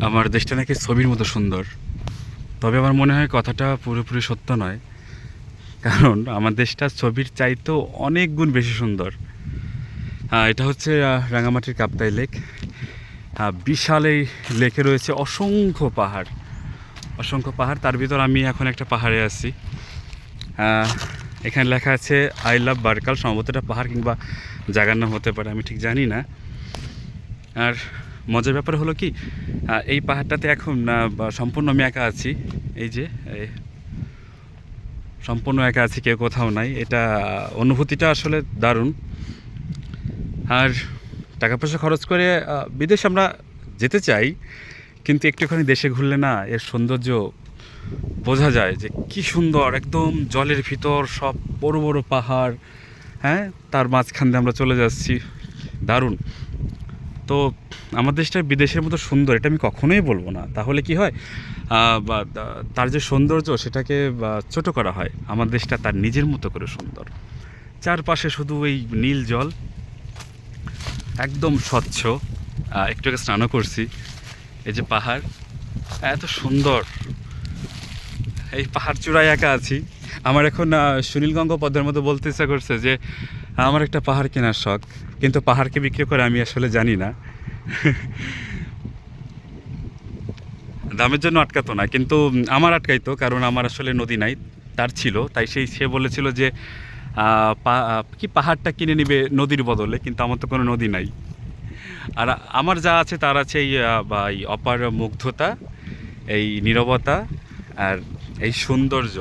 আমার দেশটা নাকি ছবির মতো সুন্দর। তবে আমার মনে হয় কথাটা পুরোপুরি সত্য নয়, কারণ আমার দেশটা ছবির চাইতেও অনেক গুণ বেশি সুন্দর। এটা হচ্ছে রাঙামাটির কাপ্তাই লেক। বিশাল এই লেকে রয়েছে অসংখ্য পাহাড়, অসংখ্য পাহাড়। তার ভিতর আমি এখন একটা পাহাড়ে আছি। আহ, এখানে লেখা আছে আই লাভ বারকাল। সম্ভবত এটা পাহাড় কিংবা জায়গার নাম হতে পারে, আমি ঠিক জানি না। আর মজার ব্যাপার হলো কি, এই পাহাড়টাতে এখন সম্পূর্ণ আমি একা আছি। এই যে সম্পূর্ণ একা আছি, কেউ কোথাও নাই। এটা অনুভূতিটা আসলে দারুণ। আর টাকা পয়সা খরচ করে বিদেশে আমরা যেতে চাই, কিন্তু একটুখানি দেশে ঘুরলে না এর সৌন্দর্য বোঝা যায় যে কি সুন্দর। একদম জলের ভিতর সব বড় বড় পাহাড়, হ্যাঁ, তার মাঝখান দিয়ে আমরা চলে যাচ্ছি। দারুণ। তো আমার দেশটা বিদেশের মতো সুন্দর এটা আমি কখনোই বলবো না। তাহলে কি হয়, তার যে সৌন্দর্য সেটাকে ছোট করা হয়। আমার দেশটা তার নিজের মতো করে সুন্দর। চারপাশে শুধু এই নীল জল, একদম স্বচ্ছ। একটু আগে স্নানও করছি। এই যে পাহাড়, এত সুন্দর। এই পাহাড় চূড়ায় একা আছি। আমার এখন সুনীল গঙ্গোপাধ্যায়ের মতো বলতে ইচ্ছা করছে যে আমার একটা পাহাড় কেনার শখ, কিন্তু পাহাড়কে বিক্রি করে আমি আসলে জানি না। দামের জন্য আটকাতো না, কিন্তু আমার আটকাইতো, কারণ আমার আসলে নদী নাই, তার ছিল। তাই সে বলেছিল যে কি পাহাড়টা কিনে নিবে নদীর বদলে, কিন্তু আমার তো কোনো নদী নাই। আর আমার যা আছে তার আছে এই অপার মুগ্ধতা, এই নীরবতা, আর এই সৌন্দর্য।